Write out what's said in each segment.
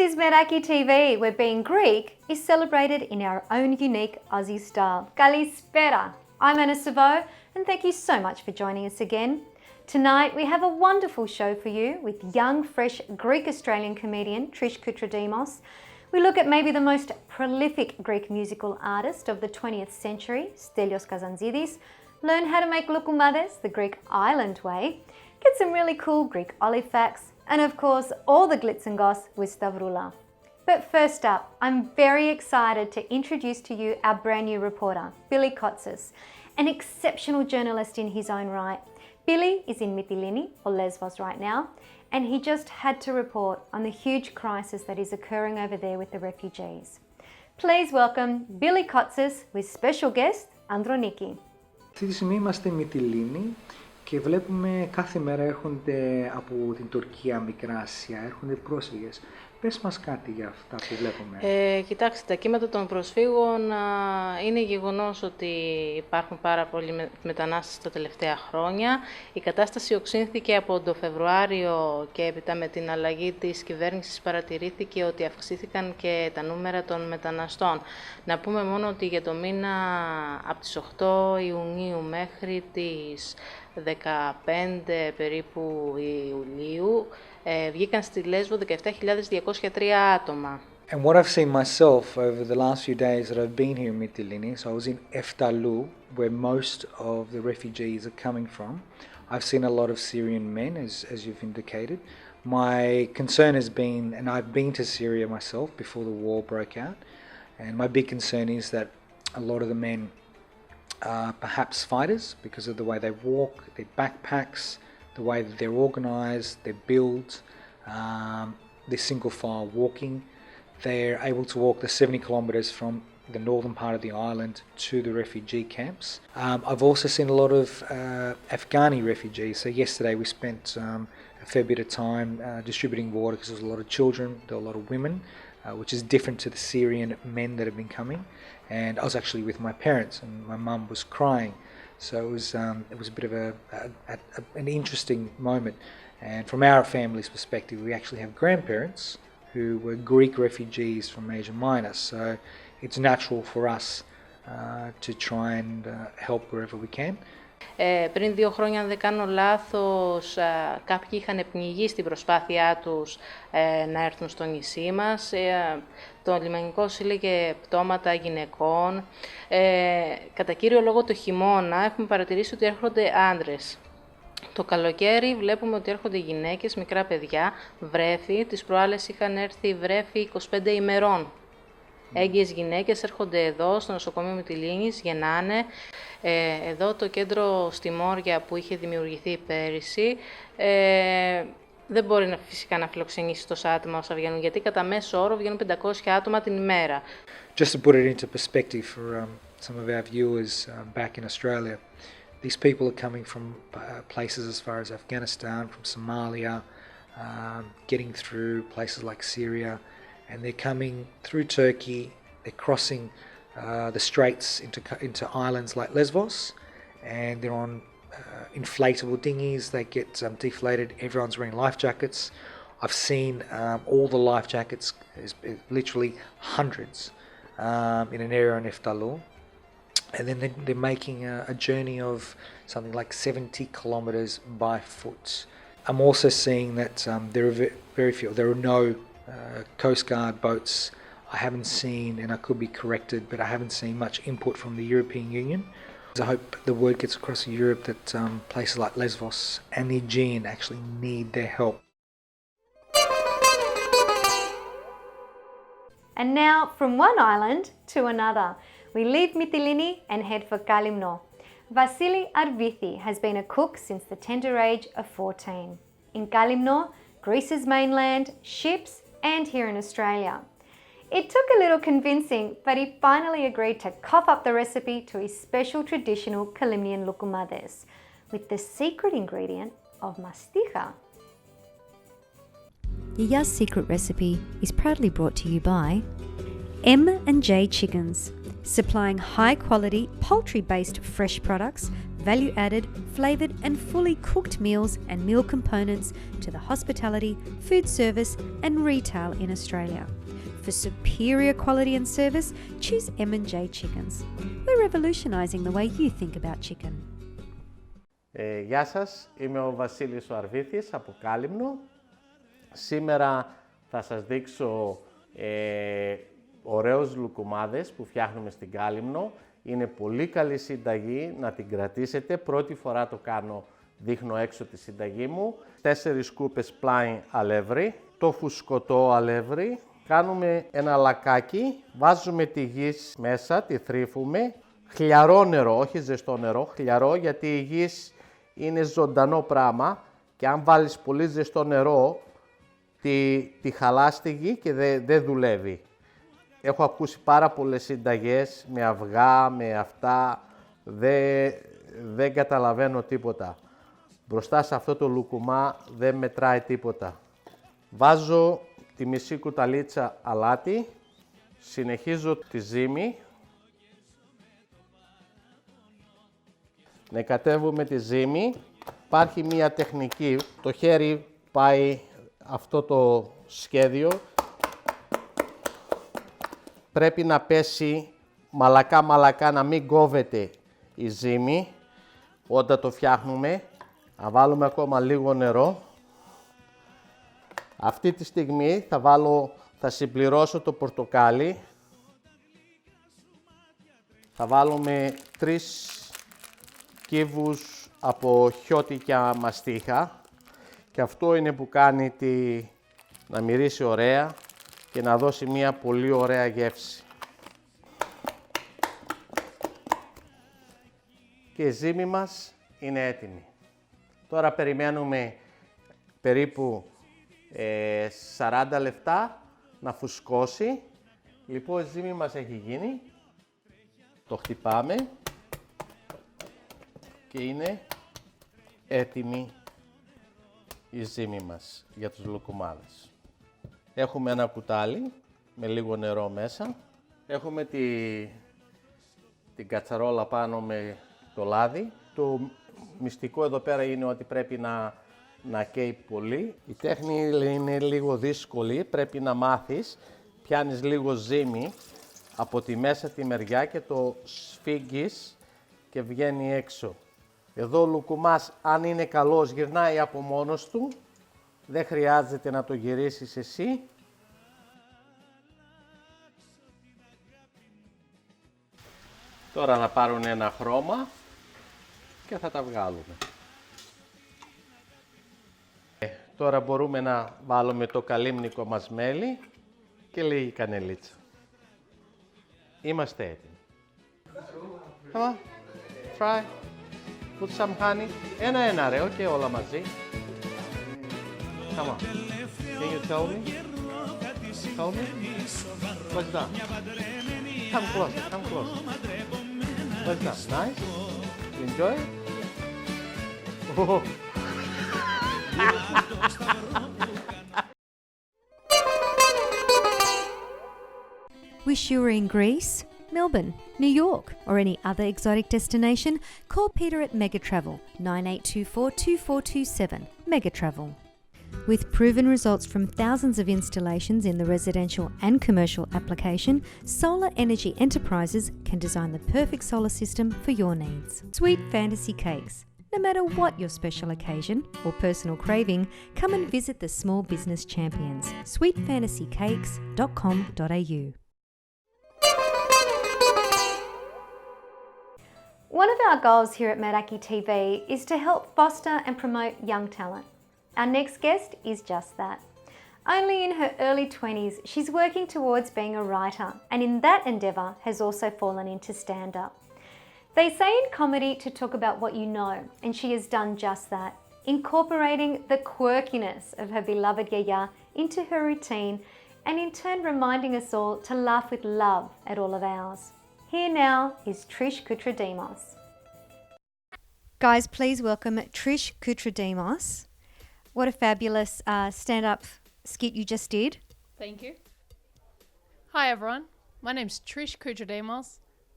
is Meraki TV, where being Greek is celebrated in our own unique Aussie style. Kalispera! I'm Sevo, and thank you so much for joining us again. Tonight we have a wonderful show for you with young, fresh Greek-Australian comedian Trish Koutradimos. We look at maybe the most prolific Greek musical artist of the 20th century, Stelios Kazantzidis, learn how to make loukoumades the Greek island way, get some really cool Greek olive facts, and of course all the glitz and goss with Stavroula. But first up, I'm very excited to introduce to you our brand new reporter, Billy Cotsis, an exceptional journalist in his own right. Billy is in Mytilene, or Lesbos right now, and he just had to report on the huge crisis that is occurring over there with the refugees. Please welcome Billy Cotsis with special guest Androniki. Αυτή τη στιγμή είμαστε Mytilene και βλέπουμε κάθε μέρα έρχονται από την Τουρκία, Μικρά Ασία, έρχονται πρόσφυγες. Πες μας κάτι για αυτά που βλέπουμε. Κοιτάξτε, τα κύματα των προσφύγων είναι γεγονός ότι υπάρχουν πάρα πολλοί μετανάστες τα τελευταία χρόνια. Η κατάσταση οξύνθηκε από το Φεβρουάριο και έπειτα με την αλλαγή της κυβέρνησης παρατηρήθηκε ότι αυξήθηκαν και τα νούμερα των μεταναστών. Να πούμε μόνο ότι για το μήνα από τις 8 Ιουνίου μέχρι τις 15 περίπου Ιουλίου βγήκαν στη Λέσβο 17.203 άτομα. And what I've seen myself over the last few days that I've been here in Mytilene, so I was in Eftalou, where most of the refugees are coming from. I've seen a lot of Syrian men, as you've indicated. My concern has been, and I've been to Syria myself before the war broke out, and my big concern is that a lot of the men are perhaps fighters because of the way they walk, their backpacks, the way that they're organised, their build, their single file walking. They're able to walk the 70 kilometres from the northern part of the island to the refugee camps. I've also seen a lot of Afghani refugees. So yesterday we spent a fair bit of time distributing water because there was a lot of children, there were a lot of women, which is different to the Syrian men that have been coming. And I was actually with my parents and my mum was crying. So it was a bit of an interesting moment. And from our family's perspective, we actually have grandparents who were Greek refugees from Asia Minor. So it's natural for us to try and help wherever we can. Πριν 2 χρόνια, αν δεν κάνω λάθος, κάποιοι είχαν πνιγεί στην προσπάθειά τους να έρθουν στο νησί μας. Το λιμενικό σύλλεγε πτώματα γυναικών. Κατά κύριο λόγο το χειμώνα έχουμε παρατηρήσει ότι έρχονται άντρες. Το καλοκαίρι βλέπουμε ότι έρχονται γυναίκες, μικρά παιδιά, βρέφη. Τις προάλλες είχαν έρθει βρέφη 25 ημερών. Έγκυες γυναίκες έρχονται εδώ στο νοσοκομείο Mytilene's, γεννάνε. Εδώ το κέντρο στη Μόρια που είχε δημιουργηθεί πέρυσι δεν μπορεί φυσικά να φιλοξενήσει τόσα άτομα όσα βγαίνουν, γιατί κατά μέσο όρο βγαίνουν 500 άτομα την ημέρα. Just to put it into perspective for some of our viewers back in Australia, these people are coming from places as far as Afghanistan, from Somalia, getting through places like Syria, and they're coming through Turkey, they're crossing the straits into islands like Lesbos, and they're on inflatable dinghies. They get deflated, everyone's wearing life jackets. I've seen all the life jackets, literally hundreds, in an area in Eftalou. And then they're making a journey of something like 70 kilometres by foot. I'm also seeing that there are very few, there are no Coast Guard boats. I haven't seen, and I could be corrected, but I haven't seen much input from the European Union. I hope the word gets across to Europe that places like Lesbos and the Aegean actually need their help. And now from one island to another, we leave Mytilene and head for Kalimno. Vasili Arvithi has been a cook since the tender age of 14. In Kalimno, Greece's mainland, ships, and here in Australia. It took a little convincing, but he finally agreed to cough up the recipe to his special traditional Kalimnian loukoumades, with the secret ingredient of masticha. Yaya's secret recipe is proudly brought to you by M&J Chickens, supplying high-quality poultry-based fresh products, value-added, flavoured and fully cooked meals and meal components to the hospitality, food service and retail in Australia. For superior quality and service, choose M&J Chickens. We're revolutionising the way you think about chicken. Γεια σας, είμαι ο Βασίλης ο Αρβήθης από Κάλυμνο. Σήμερα θα σας δείξω ωραίους λουκουμάδες που φτιάχνουμε στην Κάλυμνο. Είναι πολύ καλή συνταγή, να την κρατήσετε. Πρώτη φορά το κάνω, δείχνω έξω τη συνταγή μου. 4 σκούπες πλάι αλεύρι, το φουσκωτό αλεύρι. Κάνουμε ένα λακάκι, βάζουμε τη γύς μέσα, τη θρύφουμε. Χλιαρό νερό, όχι ζεστό νερό, χλιαρό, γιατί η γύς είναι ζωντανό πράγμα και αν βάλεις πολύ ζεστό νερό, τη χαλάς τη γη και δεν δουλεύει. Έχω ακούσει πάρα πολλές συνταγές με αυγά, με αυτά, δεν καταλαβαίνω τίποτα. Μπροστά σε αυτό το λουκουμά δεν μετράει τίποτα. Βάζω τη μισή κουταλίτσα αλάτι, συνεχίζω τη ζύμη. Νεκατεύουμε τη ζύμη. Υπάρχει μία τεχνική, το χέρι πάει αυτό το σχέδιο. Πρέπει να πέσει μαλακά, να μην κόβεται η ζύμη όταν το φτιάχνουμε. Θα βάλουμε ακόμα λίγο νερό. Αυτή τη στιγμή θα συμπληρώσω το πορτοκάλι. Θα βάλουμε 3 κύβους από χιώτικια μαστίχα και αυτό είναι που κάνει να μυρίσει ωραία και να δώσει μια πολύ ωραία γεύση. Και η ζύμη μας είναι έτοιμη. Τώρα περιμένουμε περίπου 40 λεπτά να φουσκώσει. Λοιπόν, η ζύμη μας έχει γίνει. Το χτυπάμε και είναι έτοιμη η ζύμη μας για τους λουκουμάδες. Έχουμε ένα κουτάλι με λίγο νερό μέσα. Έχουμε την κατσαρόλα πάνω με το λάδι. Το μυστικό εδώ πέρα είναι ότι πρέπει να καίει πολύ. Η τέχνη είναι λίγο δύσκολη, πρέπει να μάθεις. Πιάνεις λίγο ζύμη από τη μέσα τη μεριά και το σφίγγεις και βγαίνει έξω. Εδώ ο λουκουμάς, αν είναι καλός, γυρνάει από μόνος του. Δεν χρειάζεται να το γυρίσεις εσύ. Τώρα θα πάρουν ένα χρώμα και θα τα βγάλουμε. Τώρα μπορούμε να βάλουμε το καλύμνικο μας μέλι και λίγη κανελίτσα. Είμαστε έτοιμοι. Come on, try. Put some honey. Ένα ρε, όχι όλα μαζί. Come on. Can you tell me? Tell me? What's that? Come closer, come closer. What's that? Nice? You enjoy it? Oh. Wish you were in Greece, Melbourne, New York, or any other exotic destination? Call Peter at Megatravel 9824 2427. Megatravel. With proven results from thousands of installations in the residential and commercial application, Solar Energy Enterprises can design the perfect solar system for your needs. Sweet Fantasy Cakes. No matter what your special occasion or personal craving, come and visit the Small Business Champions. sweetfantasycakes.com.au. One of our goals here at Meraki TV is to help foster and promote young talent. Our next guest is just that. Only in her early 20s, she's working towards being a writer, and in that endeavour has also fallen into stand-up. They say in comedy to talk about what you know, and she has done just that, incorporating the quirkiness of her beloved Yaya into her routine, and in turn reminding us all to laugh with love at all of ours. Here now is Trish Koutradimos. Guys, please welcome Trish Koutradimos. What a fabulous stand-up skit you just did. Thank you. Hi everyone, my name's Trish Koutradimos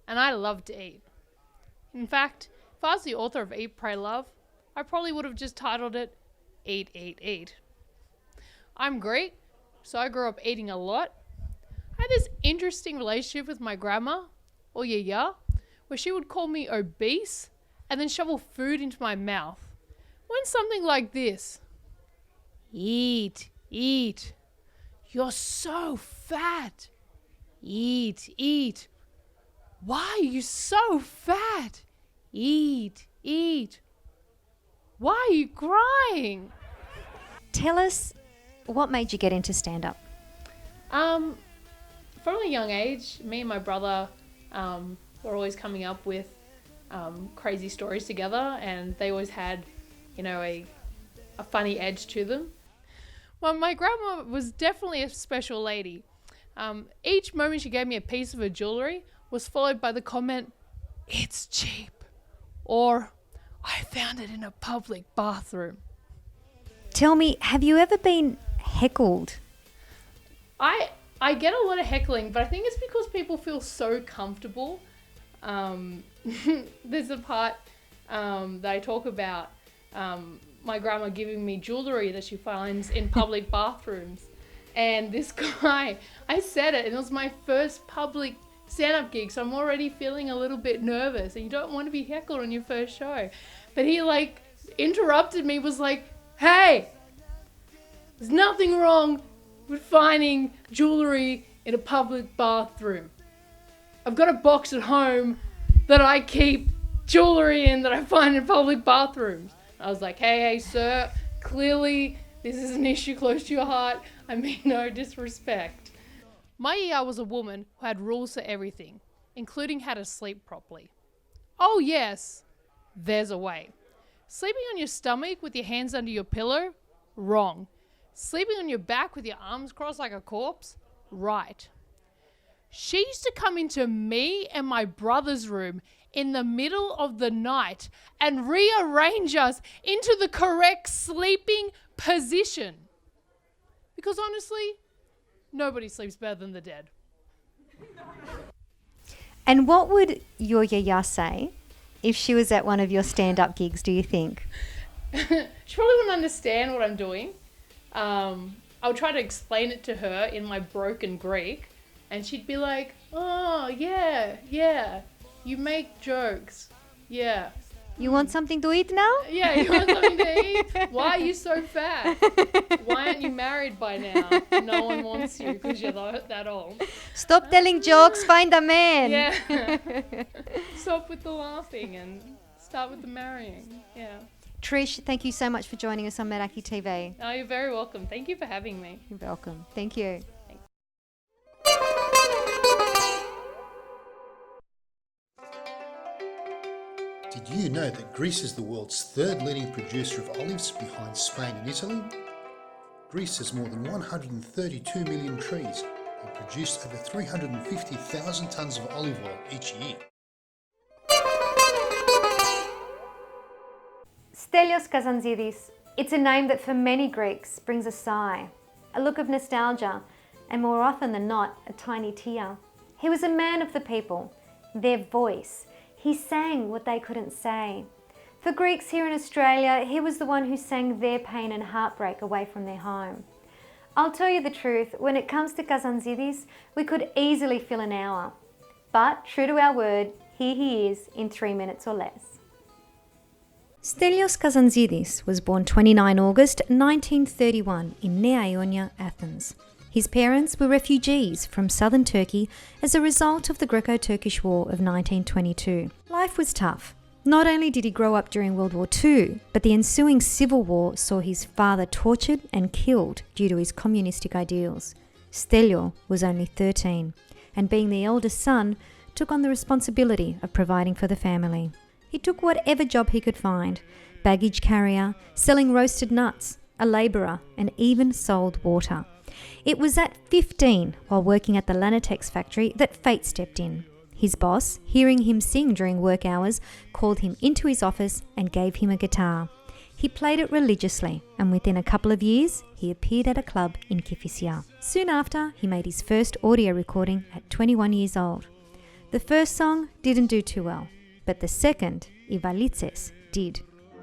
and I love to eat. In fact, If I was the author of Eat, Pray, Love, I probably would have just titled it Eat, Eat, Eat. I'm Greek, so I grew up eating a lot. I had this interesting relationship with my grandma, or yaya, where she would call me obese and then shovel food into my mouth. Went something like this. Eat, eat. You're so fat. Eat, eat. Why are you so fat? Eat, eat. Why are you crying? Tell us, what made you get into stand-up? From a young age, me and my brother were always coming up with crazy stories together, and they always had, a funny edge to them. Well, my grandma was definitely a special lady. Each moment she gave me a piece of her jewellery was followed by the comment, "It's cheap," or "I found it in a public bathroom." Tell me, have you ever been heckled? I get a lot of heckling, but I think it's because people feel so comfortable. There's a part that I talk about my grandma giving me jewellery that she finds in public bathrooms. And this guy, I said it, and it was my first public stand-up gig, so I'm already feeling a little bit nervous, and you don't want to be heckled on your first show. But he interrupted me, was like, "Hey, there's nothing wrong with finding jewellery in a public bathroom. I've got a box at home that I keep jewellery in that I find in public bathrooms." I was like, hey, sir, clearly this is an issue close to your heart. I mean no disrespect. My ER was a woman who had rules for everything, including how to sleep properly. Oh yes, there's a way. Sleeping on your stomach with your hands under your pillow? Wrong. Sleeping on your back with your arms crossed like a corpse? Right. She used to come into me and my brother's room in the middle of the night and rearrange us into the correct sleeping position. Because honestly, nobody sleeps better than the dead. And what would your yaya say if she was at one of your stand-up gigs, do you think? She probably wouldn't understand what I'm doing. I'll try to explain it to her in my broken Greek, and she'd be like, "Oh, yeah, you make jokes, yeah. You want something to eat now? Yeah, you want something to eat? Why are you so fat? Why aren't you married by now? No one wants you because you're that old. Stop telling jokes, find a man." Yeah. Stop with the laughing and start with the marrying, yeah. Trish, thank you so much for joining us on Meraki TV. Oh, you're very welcome. Thank you for having me. You're welcome. Thank you. Did you know that Greece is the world's third leading producer of olives behind Spain and Italy? Greece has more than 132 million trees and produce over 350,000 tonnes of olive oil each year. Stelios Kazantzidis. It's a name that for many Greeks brings a sigh, a look of nostalgia, and more often than not, a tiny tear. He was a man of the people, their voice. He sang what they couldn't say. For Greeks here in Australia, he was the one who sang their pain and heartbreak away from their home. I'll tell you the truth, when it comes to Kazantzidis, we could easily fill an hour. But true to our word, here he is in 3 minutes or less. Stelios Kazantzidis was born 29 August 1931 in Nea Ionia, Athens. His parents were refugees from southern Turkey as a result of the Greco-Turkish War of 1922. Life was tough. Not only did he grow up during World War II, but the ensuing civil war saw his father tortured and killed due to his communistic ideals. Stelios was only 13, and being the eldest son, took on the responsibility of providing for the family. He took whatever job he could find: baggage carrier, selling roasted nuts, a labourer, and even sold water. It was at 15, while working at the Lanatex factory, that fate stepped in. His boss, hearing him sing during work hours, called him into his office and gave him a guitar. He played it religiously, and within a couple of years, he appeared at a club in Kifisia. Soon after, he made his first audio recording at 21 years old. The first song didn't do too well, but the second, οι βαλίτσες, did.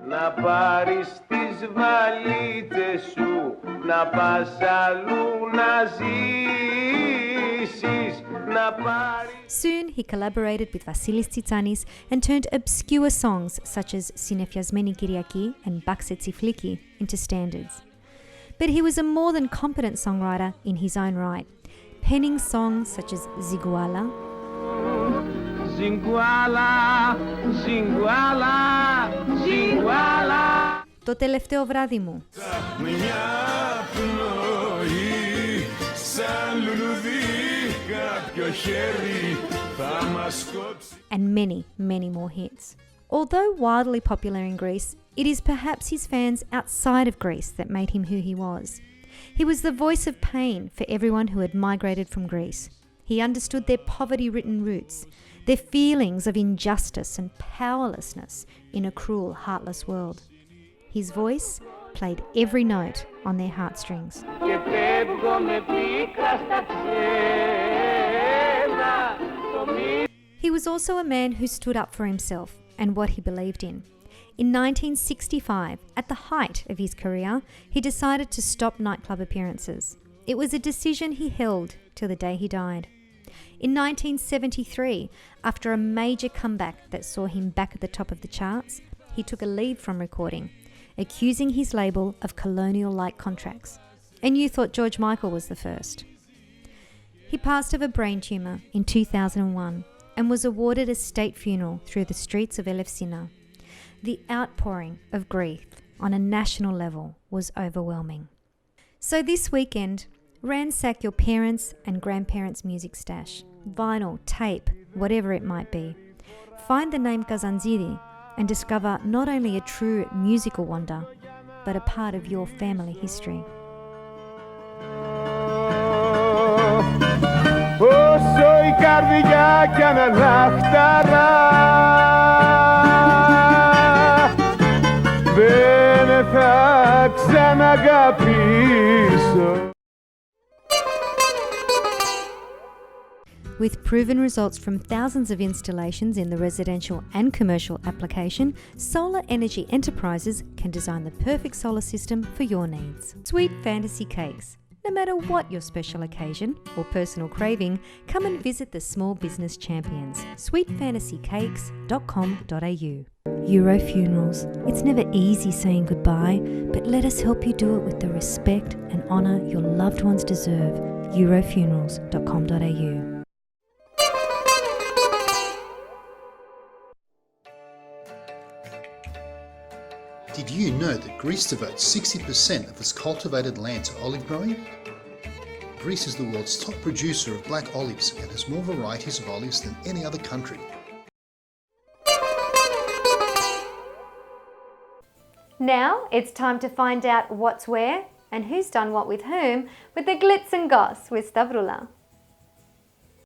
Να πάρεις τις βαλίτσες σου, να πας αλλού να ζήσεις, να πάρεις... Soon he collaborated with Vasilis Tsitsanis and turned obscure songs such as Sinefyasmeni Kyriaki and Bakse Tsifliki into standards. But he was a more than competent songwriter in his own right, penning songs such as Ziguala, Ziguala, Ziguala, Ziguala. Το τελευταίο βράδυ μου, Μια πνοή, σαν λουλουδί, κάποιο χέρι θα μας κόψει. and many, many more hits. Although wildly popular in Greece, it is perhaps his fans outside of Greece that made him who he was. He was the voice of pain for everyone who had migrated from Greece. He understood their poverty-ridden roots, their feelings of injustice and powerlessness in a cruel, heartless world. His voice played every note on their heartstrings. Και φεύγω με πίκρα στα ξένα, το μη... He was also a man who stood up for himself and what he believed in. In 1965, at the height of his career, he decided to stop nightclub appearances. It was a decision he held till the day he died. In 1973, after a major comeback that saw him back at the top of the charts, he took a leave from recording, accusing his label of colonial-like contracts. And you thought George Michael was the first. He passed of a brain tumour in 2001 and was awarded a state funeral through the streets of Elefsina. The outpouring of grief on a national level was overwhelming. So this weekend, ransack your parents' and grandparents' music stash, vinyl, tape, whatever it might be. Find the name Kazanziri and discover not only a true musical wonder, but a part of your family history. Όσο η καρδιά κι αν λαχταρά, δεν θα ξαναγαπήσω. With proven results from thousands of installations in the residential and commercial application, Solar Energy Enterprises can design the perfect solar system for your needs. Sweet Fantasy Cakes. No matter what your special occasion or personal craving, come and visit the Small Business Champions. sweetfantasycakes.com.au. Euro Funerals. It's never easy saying goodbye, but let us help you do it with the respect and honour your loved ones deserve. Eurofunerals.com.au. Did you know that Greece devotes 60% of its cultivated land to olive growing? Greece is the world's top producer of black olives and has more varieties of olives than any other country. Now it's time to find out what's where and who's done what with whom with the Glitz and Goss with Stavroula.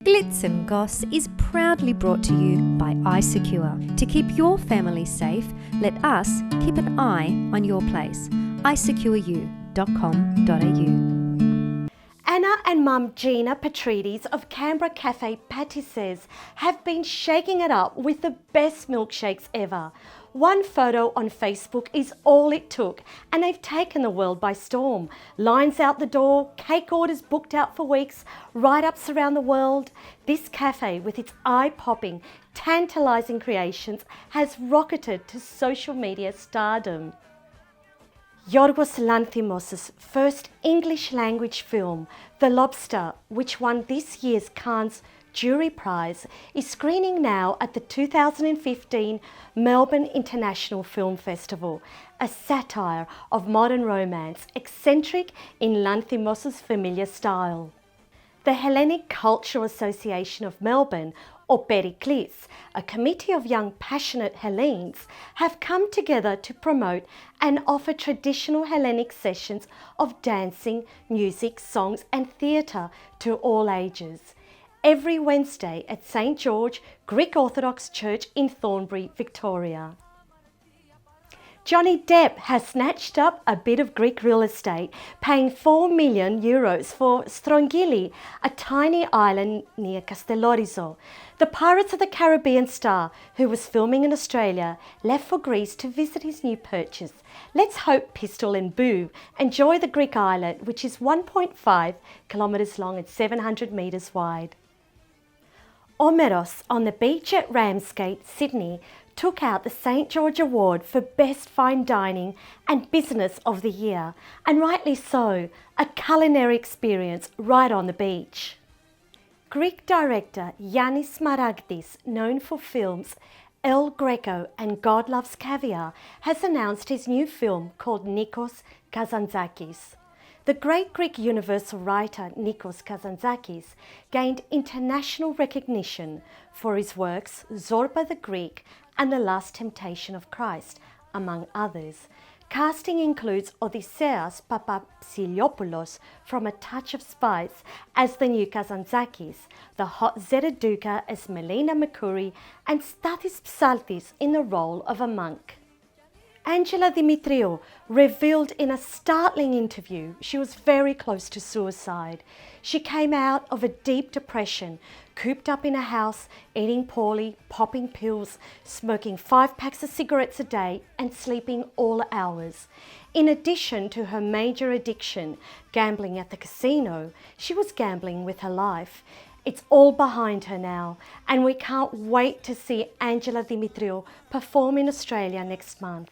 Glitz and Goss is proudly brought to you by iSecure. To keep your family safe, let us keep an eye on your place. isecureu.com.au. Anna and Mum Gina Petrides of Canberra Cafe Patisseries have been shaking it up with the best milkshakes ever. One photo on Facebook is all it took, and they've taken the world by storm. Lines out the door, cake orders booked out for weeks, write-ups around the world. This cafe, with its eye-popping, tantalising creations, has rocketed to social media stardom. Yorgos Lanthimos' first English language film, The Lobster, which won this year's Cannes Jury Prize, is screening now at the 2015 Melbourne International Film Festival, a satire of modern romance, eccentric in Lanthimos' familiar style. The Hellenic Cultural Association of Melbourne, or Periklis, a committee of young passionate Hellenes, have come together to promote and offer traditional Hellenic sessions of dancing, music, songs and theatre to all ages. Every Wednesday at St George Greek Orthodox Church in Thornbury, Victoria. Johnny Depp has snatched up a bit of Greek real estate, paying €4 million for Strongili, a tiny island near Castellorizo. The Pirates of the Caribbean star, who was filming in Australia, left for Greece to visit his new purchase. Let's hope Pistol and Boo enjoy the Greek island, which is 1.5 kilometres long and 700 metres wide. Omeros on the beach at Ramsgate, Sydney, took out the St George Award for Best Fine Dining and Business of the Year, and rightly so, a culinary experience right on the beach. Greek director Yannis Maragdis, known for films El Greco and God Loves Caviar, has announced his new film called Nikos Kazantzakis. The great Greek universal writer Nikos Kazantzakis gained international recognition for his works Zorba the Greek and The Last Temptation of Christ, among others. Casting includes Odysseas Papapsiliopoulos from A Touch of Spice as the new Kazantzakis, the hot Zeta Duka as Melina Mercouri, and Stathis Psaltis in the role of a monk. Angela Dimitriou revealed in a startling interview she was very close to suicide. She came out of a deep depression, cooped up in a house, eating poorly, popping pills, smoking 5 packs of cigarettes a day and sleeping all hours. In addition to her major addiction, gambling at the casino, she was gambling with her life. It's all behind her now, and we can't wait to see Angela Dimitriou perform in Australia next month.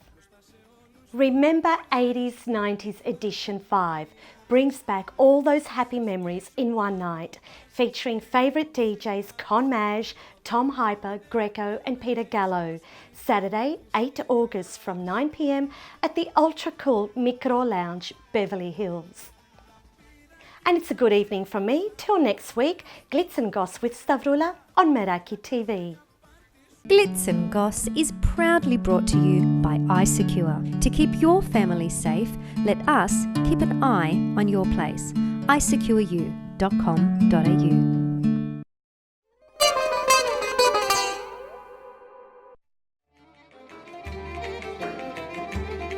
Remember 80s 90s Edition 5 brings back all those happy memories in one night, featuring favourite DJs Con Maj, Tom Hyper, Greco and Peter Gallo. Saturday, 8 August from 9 p.m. at the ultra cool Micro Lounge, Beverly Hills. And it's a good evening from me. Till next week, Glitz and Goss with Stavroula on Meraki TV. Glitz and Goss is proudly brought to you by iSecure. To keep your family safe, let us keep an eye on your place. isecureu.com.au.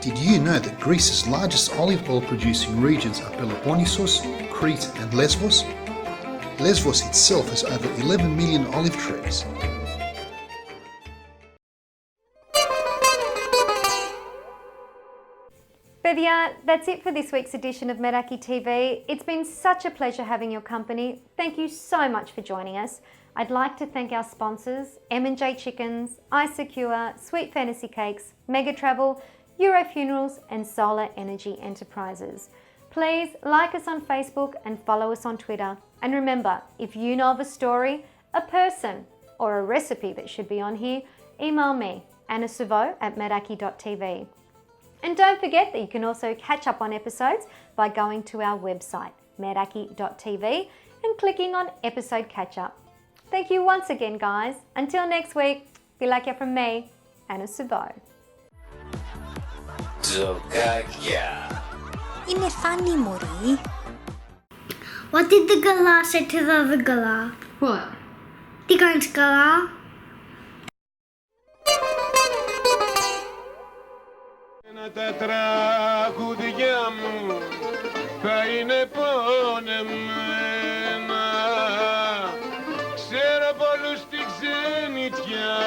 Did you know that Greece's largest olive oil producing regions are Peloponnesos, Crete and Lesbos? Lesbos itself has over 11 million olive trees. Παιδιά, that's it for this week's edition of Meraki TV. It's been such a pleasure having your company. Thank you so much for joining us. I'd like to thank our sponsors, M&J Chickens, iSecure, Sweet Fantasy Cakes, Mega Travel, Euro Funerals and Solar Energy Enterprises. Please like us on Facebook and follow us on Twitter. And remember, if you know of a story, a person or a recipe that should be on here, email me, annasevo@meraki.tv. And don't forget that you can also catch up on episodes by going to our website, meraki.tv, and clicking on episode catch up. Thank you once again, guys. Until next week, φιλάκια from me, Anna Sevo. Ζωκάκια. Είναι funny, μωρή. What did the gala say to the other gala? What? Τι κάνεις καλά? Τα τραγούδια μου θα είναι πονεμένα. Ξέρω πολλούς στη ξενιτιά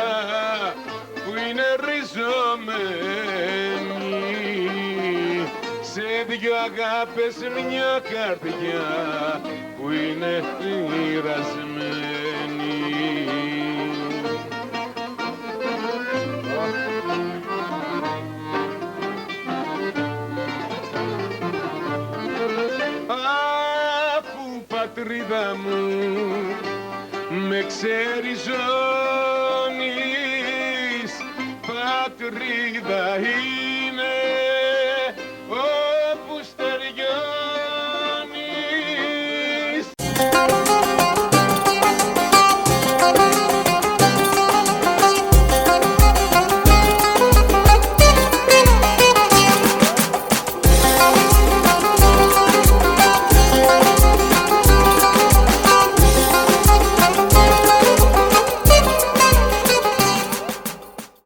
που είναι ριζωμένοι σε δυο αγάπες μια καρδιά που είναι πειρασμένη. Πατρίδα μου με ξεριζώνεις, πατρίδα είναι